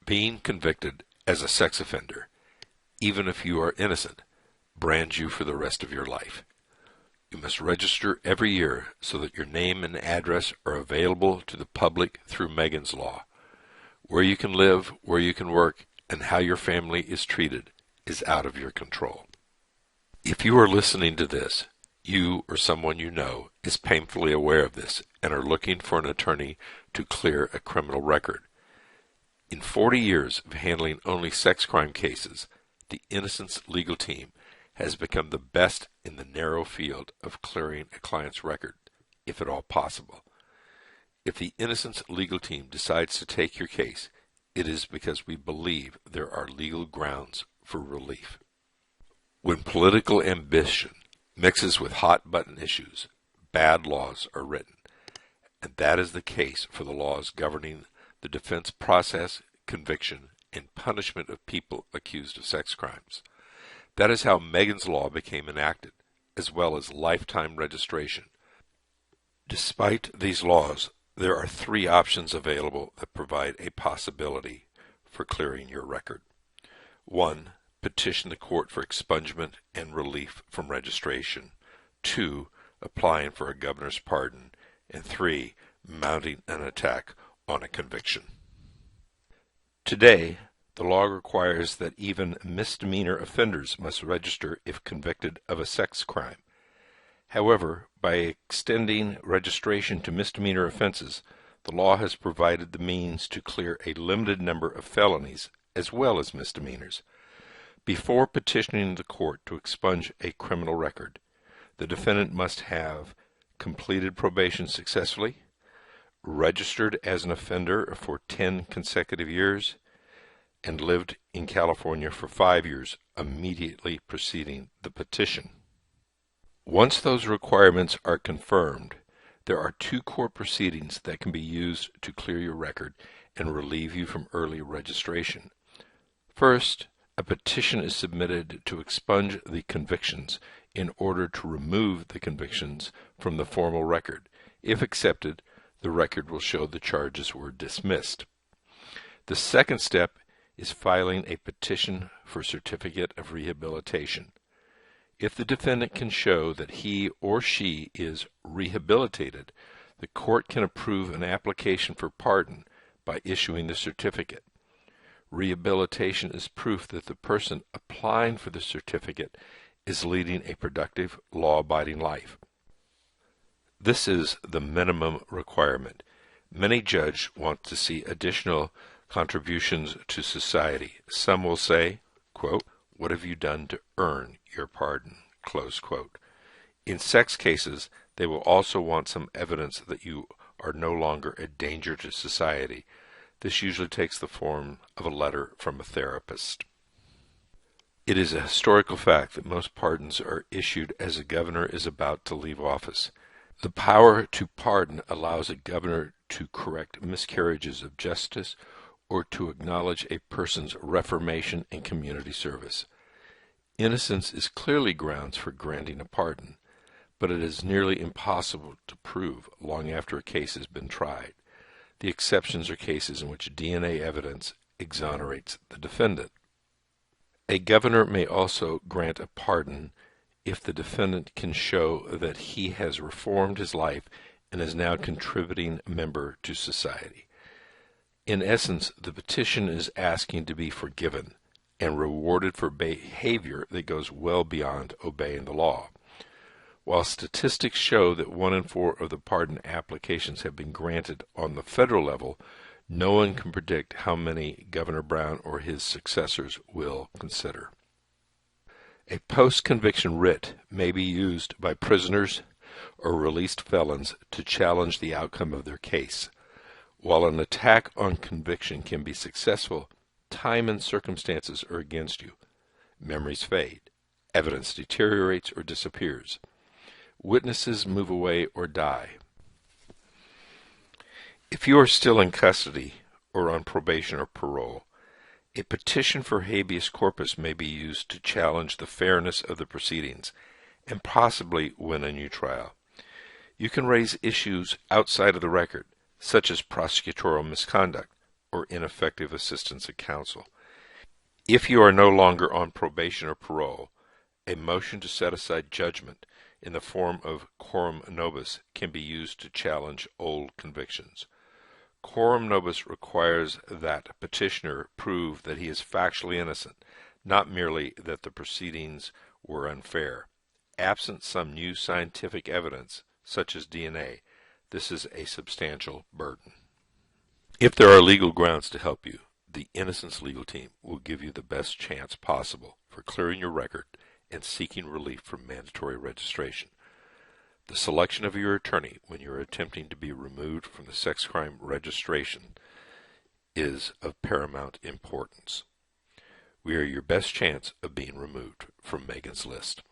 Being convicted as a sex offender, even if you are innocent, brands you for the rest of your life. You must register every year so that your name and address are available to the public through Megan's Law. Where you can live, where you can work, and how your family is treated is out of your control. If you are listening to this, you or someone you know is painfully aware of this and are looking for an attorney to clear a criminal record. In 40 years of handling only sex crime cases, the Innocence legal team has become the best in the narrow field of clearing a client's record, if at all possible. If the Innocence legal team decides to take your case, it is because we believe there are legal grounds for relief. When political ambition mixes with hot-button issues, bad laws are written, and that is the case for the laws governing the defense process, conviction, and punishment of people accused of sex crimes. That is how Megan's Law became enacted, as well as lifetime registration. Despite these laws, there are 3 options available that provide a possibility for clearing your record. 1. Petition the court for expungement and relief from registration. 2. Applying for a governor's pardon. And 3. Mounting an attack on a conviction. Today, the law requires that even misdemeanor offenders must register if convicted of a sex crime. However, by extending registration to misdemeanor offenses, the law has provided the means to clear a limited number of felonies as well as misdemeanors. Before petitioning the court to expunge a criminal record, the defendant must have completed probation successfully, registered as an offender for 10 consecutive years, and lived in California for 5 years immediately preceding the petition. Once those requirements are confirmed, there are 2 court proceedings that can be used to clear your record and relieve you from early registration. First, a petition is submitted to expunge the convictions in order to remove the convictions from the formal record. If accepted, the record will show the charges were dismissed. The second step is filing a petition for certificate of rehabilitation. If the defendant can show that he or she is rehabilitated, the court can approve an application for pardon by issuing the certificate. Rehabilitation is proof that the person applying for the certificate is leading a productive, law-abiding life. This is the minimum requirement. Many judges want to see additional contributions to society. Some will say, quote, "What have you done to earn your pardon?" Close quote. In sex cases, they will also want some evidence that you are no longer a danger to society. This usually takes the form of a letter from a therapist. It is a historical fact that most pardons are issued as a governor is about to leave office. The power to pardon allows a governor to correct miscarriages of justice or to acknowledge a person's reformation and community service. Innocence is clearly grounds for granting a pardon, but it is nearly impossible to prove long after a case has been tried. The exceptions are cases in which DNA evidence exonerates the defendant. A governor may also grant a pardon if the defendant can show that he has reformed his life and is now a contributing member to society. In essence, the petition is asking to be forgiven and rewarded for behavior that goes well beyond obeying the law. While statistics show that 1 in 4 of the pardon applications have been granted on the federal level, no one can predict how many Governor Brown or his successors will consider. A post-conviction writ may be used by prisoners or released felons to challenge the outcome of their case. While an attack on conviction can be successful, time and circumstances are against you. Memories fade. Evidence deteriorates or disappears. Witnesses move away or die. If you are still in custody or on probation or parole, a petition for habeas corpus may be used to challenge the fairness of the proceedings and possibly win a new trial. You can raise issues outside of the record, such as prosecutorial misconduct or ineffective assistance of counsel. If you are no longer on probation or parole, a motion to set aside judgment in the form of coram nobis can be used to challenge old convictions. Coram nobis requires that petitioner prove that he is factually innocent, not merely that the proceedings were unfair. Absent some new scientific evidence, such as DNA, this is a substantial burden. If there are legal grounds to help you, the Innocence legal team will give you the best chance possible for clearing your record and seeking relief from mandatory registration. The selection of your attorney when you are attempting to be removed from the sex crime registration is of paramount importance. We are your best chance of being removed from Megan's list.